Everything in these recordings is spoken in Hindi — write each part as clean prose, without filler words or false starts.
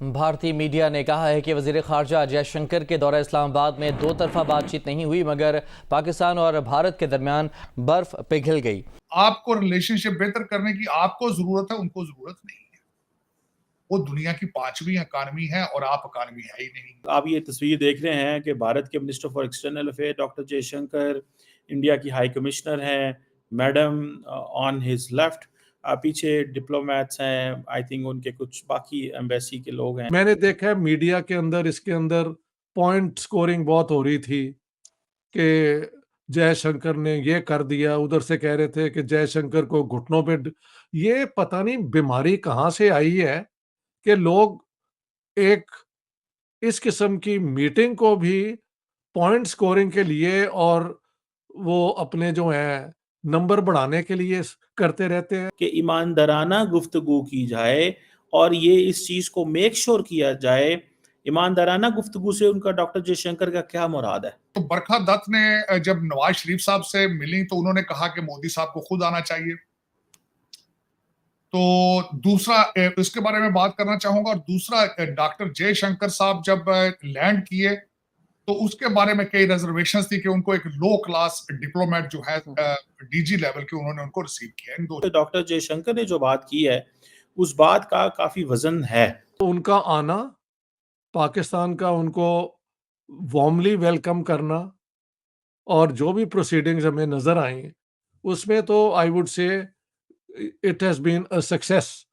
भारतीय मीडिया ने कहा है कि वज़ीर ख़ारजा जयशंकर के दौरे इस्लामाबाद में दो तरफा बातचीत नहीं हुई, मगर पाकिस्तान और भारत के दरमियान बर्फ पिघल गई। आपको रिलेशनशिप बेहतर करने की आपको जरूरत है, उनको जरूरत नहीं है। वो दुनिया की 5वीं इकॉनमी है और आप इकॉनमी है ही नहीं। आप ये तस्वीर देख रहे हैं कि भारत के minister for external affair doctor Jaishankar, India की हाई कमिश्नर हैं, मैडम ऑन हिज लेफ्ट, पीछे डिप्लोमेट्स हैं, आई थिंक उनके कुछ बाकी एम्बेसी के लोग हैं। मैंने देखा है मीडिया के अंदर इसके अंदर पॉइंट स्कोरिंग बहुत हो रही थी कि जयशंकर ने ये कर दिया, उधर से कह रहे थे कि जयशंकर को घुटनों पे ये पता नहीं बीमारी कहाँ से आई है कि लोग एक इस किस्म की मीटिंग को भी पॉइंट स्कोरिंग के लिए और वो अपने जो है नंबर बढ़ाने के लिए करते रहते हैं कि ईमानदाराना गुफ्तगू की जाए और ये इस चीज़ को मेक श्योर किया जाए, ईमानदाराना गुफ्तगू से उनका डॉक्टर जयशंकर का क्या मुराद है। तो बरखा दत्त ने जब नवाज शरीफ साहब से मिली तो उन्होंने कहा कि मोदी साहब को खुद आना चाहिए। तो दूसरा इसके बारे में बात करना चाहूंगा। और दूसरा, डॉक्टर जयशंकर साहब जब लैंड किए तो उसके बारे में कई रिजर्वेशंस थी कि उनको एक लो क्लास डिप्लोमेट जो है डीजी लेवल के, उन्होंने उनको रिसीव किया। इन दो डॉक्टर जयशंकर ने जो बात की है उस बात का काफी वजन है। तो उनका आना, पाकिस्तान का उनको वार्मली वेलकम करना और जो भी प्रोसीडिंग्स हमें नजर आई उसमें तो I would say it has been a success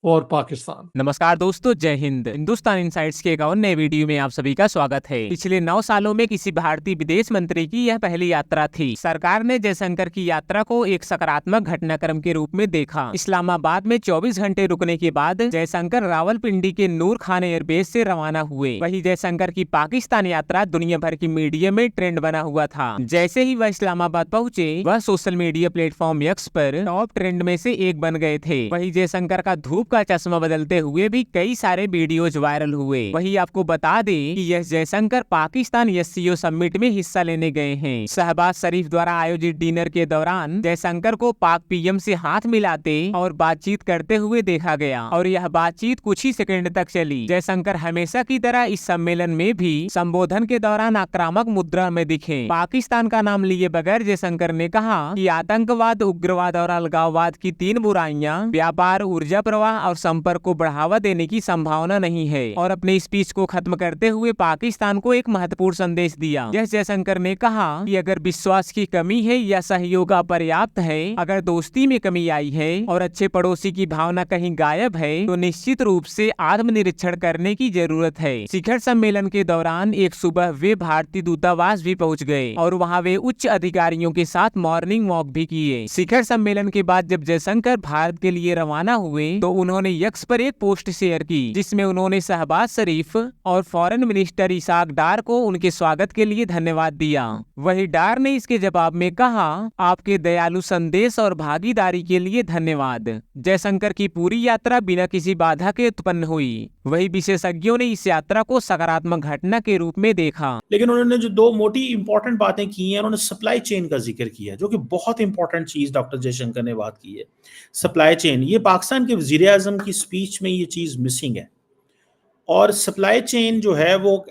for Pakistan. नमस्कार दोस्तों, जय हिंद। हिंदुस्तान इनसाइट्स के एक और नए वीडियो में आप सभी का स्वागत है। पिछले 9 सालों में किसी भारतीय विदेश मंत्री की यह पहली यात्रा थी। सरकार ने जयशंकर की यात्रा को एक सकारात्मक घटनाक्रम के रूप में देखा। इस्लामाबाद में 24 घंटे रुकने के बाद जयशंकर रावलपिंडी के नूर खान एयरबेस से रवाना हुए। वही जयशंकर की पाकिस्तान यात्रा दुनिया भर की मीडिया में ट्रेंड बना हुआ था। जैसे ही वह इस्लामाबाद पहुँचे, वह सोशल मीडिया प्लेटफॉर्म एक्स पर टॉप ट्रेंड में से एक बन गए थे। वही जयशंकर का धूप का चश्मा बदलते हुए भी कई सारे वीडियोज वायरल हुए। वही आपको बता दें कि यह जयशंकर पाकिस्तान एससीओ समिट में हिस्सा लेने गए हैं। शहबाज शरीफ द्वारा आयोजित डिनर के दौरान जयशंकर को पाक पीएम से हाथ मिलाते और बातचीत करते हुए देखा गया और यह बातचीत कुछ ही सेकंड तक चली। जयशंकर हमेशा की तरह इस सम्मेलन में भी संबोधन के दौरान आक्रामक मुद्रा में दिखे। पाकिस्तान का नाम लिए बगैर जयशंकर ने कहा कि आतंकवाद, उग्रवाद और अलगाववाद की 3 बुराइयां व्यापार, ऊर्जा प्रवाह और संपर्क को बढ़ावा देने की संभावना नहीं है। और अपने स्पीच को खत्म करते हुए पाकिस्तान को एक महत्वपूर्ण संदेश दिया। जयशंकर ने कहा कि अगर विश्वास की कमी है या सहयोग अपर्याप्त है, अगर दोस्ती में कमी आई है और अच्छे पड़ोसी की भावना कहीं गायब है, तो निश्चित रूप से आत्मनिरीक्षण करने की जरूरत है। शिखर सम्मेलन के दौरान एक सुबह वे भारतीय दूतावास भी पहुँच गए और वहाँ वे उच्च अधिकारियों के साथ मॉर्निंग वॉक भी किए। शिखर सम्मेलन के बाद जब जयशंकर भारत के लिए रवाना हुए तो उन्होंने यक्स पर एक पोस्ट शेयर की, जिसमें उन्होंने शहबाज शरीफ और फॉरेन मिनिस्टर इसाक डार को उनके स्वागत के लिए धन्यवाद दिया। वही डार ने इसके जवाब में कहा, आपके दयालु संदेश और भागीदारी के लिए धन्यवाद। जयशंकर की पूरी यात्रा बिना किसी बाधा के उत्पन्न हुई। वही विशेषज्ञों ने इस यात्रा को सकारात्मक घटना के रूप में देखा। लेकिन उन्होंने जो 2 मोटी इंपॉर्टेंट बातें की हैं, उन्होंने सप्लाई चेन का जिक्र किया, जो कि बहुत इंपॉर्टेंट चीज डॉक्टर जयशंकर ने बात की है। सप्लाई चेन, ये पाकिस्तान के वजीर आजम की स्पीच में ये चीज मिसिंग है। और सप्लाई चेन जो है वो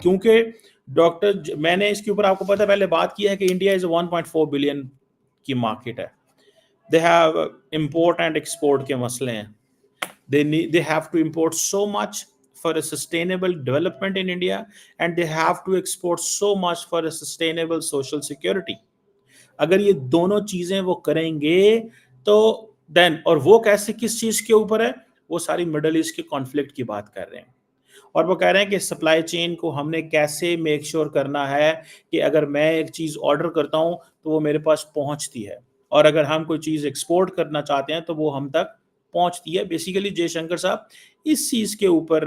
क्योंकि मैंने इसके ऊपर आपको पता पहले बात की है कि इंडिया इज 1.4 बिलियन की मार्केट है। They have import and export के मसले हैं। they have to import so much for a sustainable development in India, and they have to export so much for a sustainable social security. अगर ये दोनों चीजें वो करेंगे तो देन, और वो कैसे, किस चीज के ऊपर है, वो सारी मिडल ईस्ट के कॉन्फ्लिक्ट की बात कर रहे हैं। और वो कह रहे हैं कि सप्लाई चेन को हमने कैसे मेक श्योर करना है कि अगर मैं एक चीज ऑर्डर करता हूं तो वो मेरे पास पहुंचती है, और अगर हम कोई चीज एक्सपोर्ट करना चाहते हैं तो वो हम तक पहुंचती है। बेसिकली जयशंकर साहब इस चीज के ऊपर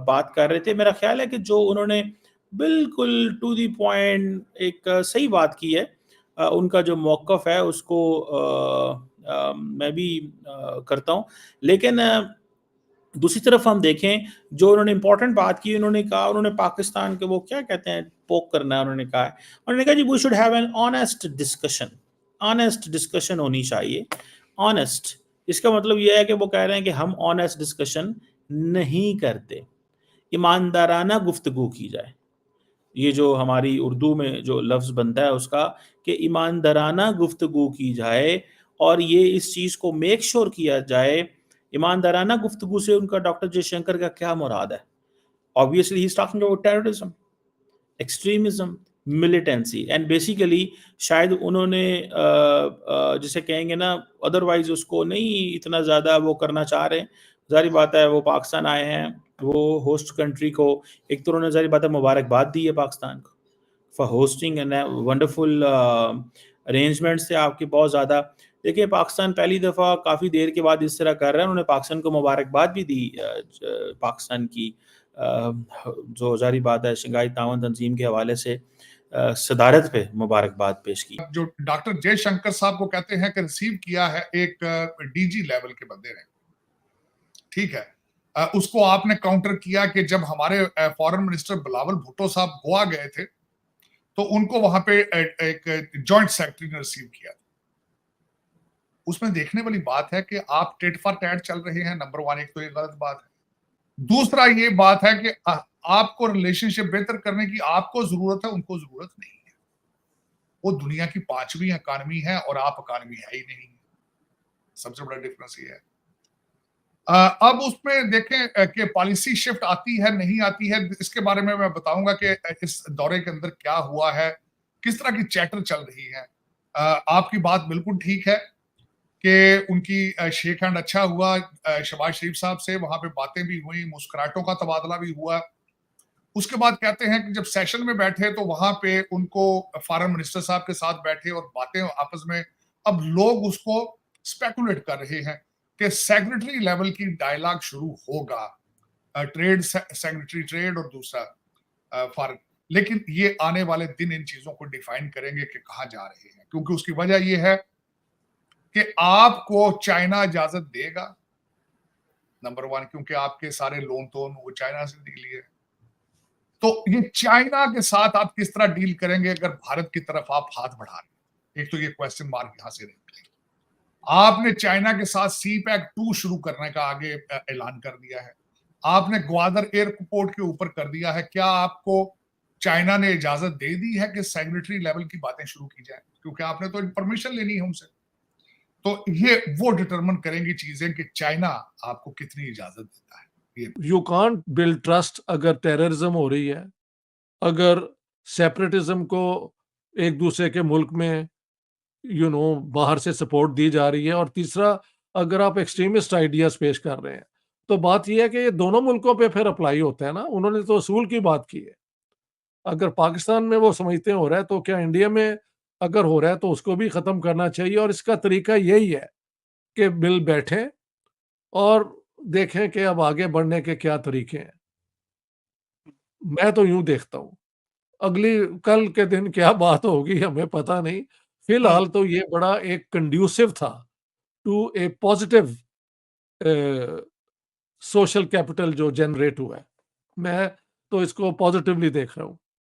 बात कर रहे थे। मेरा ख्याल है कि जो उन्होंने बिल्कुल टू द पॉइंट एक सही बात की है। उनका जो मौक़िफ़ है उसको मैं भी करता हूं। लेकिन दूसरी तरफ हम देखें, जो उन्होंने इंपॉर्टेंट बात की, उन्होंने कहा, उन्होंने पाकिस्तान के वो क्या कहते हैं, पोक करना है, उन्होंने कहा जी we should have an honest discussion. Honest discussion होनी चाहिए। ऑनेस्ट, इसका मतलब यह है कि वो कह रहे हैं कि हम ऑनेस्ट डिस्कशन नहीं करते, ईमानदाराना गुफ्तगू की जाए। ये जो हमारी उर्दू में जो लफ्ज़ बनता है उसका कि ईमानदाराना गुफ्तगू की जाए और ये इस चीज़ को मेक श्योर किया जाए, ईमानदाराना गुफ्तगू से उनका डॉक्टर जयशंकर का क्या मुराद है? Obviously he is talking about terrorism, extremism, militancy and basically शायद उन्होंने जिसे कहेंगे ना अदरवाइज़ उसको नहीं इतना ज़्यादा वो करना चाह रहे हैं। ज़ाहिर बात है वो पाकिस्तान आए हैं, वो होस्ट कंट्री को एक तो उन्होंने ज़ाहिर बात है मुबारकबाद दी है पाकिस्तान को for hosting and wonderful arrangements थे आपके बहुत ज़्यादा। देखिए पाकिस्तान पहली दफ़ा काफ़ी देर के बाद इस तरह कर रहा है, उन्होंने पाकिस्तान को मुबारकबाद भी दी पाकिस्तान की जो ज़ाहिर बात है शंघाई ताउन तंजीम के हवाले से सदारत पे मुबारकबाद पेश की। जो डॉक्टर जयशंकर साहब को कहते हैं कि रिसीव किया है एक डीजी लेवल के बंदे ने, ठीक है। उसको आपने काउंटर किया कि जब हमारे फॉरेन मिनिस्टर बिलावल भुट्टो साहब गोवा गए थे तो उनको वहां पे एक जॉइंट सेक्रेटरी ने रिसीव किया था। उसमें देखने वाली बात है कि आप टेट फॉर टैट चल रहे हैं, नंबर वन, एक तो ये गलत बात है। दूसरा ये बात है कि आपको रिलेशनशिप बेहतर करने की आपको जरूरत है, उनको जरूरत नहीं है। वो दुनिया की 5वीं इकानमी है और आप इकानमी है ही नहीं। सबसे बड़ा डिफरेंस ये है। अब उसमें देखें कि पॉलिसी शिफ्ट आती है नहीं आती है, इसके बारे में मैं बताऊंगा कि इस दौरे के अंदर क्या हुआ है, किस तरह की चैटर चल रही है। आपकी बात बिल्कुल ठीक है कि उनकी शेक हैंड अच्छा हुआ शहबाज शरीफ साहब से, वहां पे बातें भी हुई, मुस्कुराहटों का तबादला भी हुआ। उसके बाद कहते हैं कि जब सेशन में बैठे तो वहां पे उनको फॉरेन मिनिस्टर साहब के साथ बैठे और बातें आपस में, अब लोग उसको स्पेकुलेट कर रहे हैं कि सेक्रेटरी लेवल की डायलॉग शुरू होगा, ट्रेड सेक्रेटरी ट्रेड और दूसरा फॉरेन। लेकिन ये आने वाले दिन इन चीजों को डिफाइन करेंगे कि कहां जा रहे हैं, क्योंकि उसकी वजह यह है कि आपको चाइना इजाजत देगा, नंबर वन, क्योंकि आपके सारे लोन तो वो चाइना से लिए। तो ये चाइना के साथ आप किस तरह डील करेंगे अगर भारत की तरफ आप हाथ बढ़ा रहे हैं? एक तो ये क्वेश्चन मार्क यहां से निकलेगा। आपने चाइना के साथ सी पैक 2 शुरू करने का आगे ऐलान कर दिया है। आपने ग्वादर एयरपोर्ट के ऊपर कर दिया है। क्या आपको चाइना ने इजाजत दे दी है कि सेक्रेटरी लेवल की बातें शुरू की जाए? क्योंकि आपने तो परमिशन लेनी है उनसे। तो ये वो डिटरमिन करेंगी चीजें कि चाइना आपको कितनी इजाजत देता है। यू कांट बिल्ड ट्रस्ट अगर टेररिज्म हो रही है, अगर सेपरेटिज्म को एक दूसरे के मुल्क में बाहर से सपोर्ट दी जा रही है, और तीसरा अगर आप एक्सट्रीमिस्ट आइडियाज पेश कर रहे हैं, तो बात यह है कि ये दोनों मुल्कों पे फिर अप्लाई होता है ना। उन्होंने तो असूल की बात की है। अगर पाकिस्तान में वो समझते हो रहा है, तो क्या इंडिया में अगर हो रहा है तो उसको भी खत्म करना चाहिए। और इसका तरीका यही है कि बिल बैठे और देखें कि अब आगे बढ़ने के क्या तरीके हैं। मैं तो यूं देखता हूं, अगली कल के दिन क्या बात होगी हमें पता नहीं। फिलहाल तो ये बड़ा एक कंड्यूसिव था to a positive social capital जो जनरेट हुआ है। मैं तो इसको पॉजिटिवली देख रहा हूँ।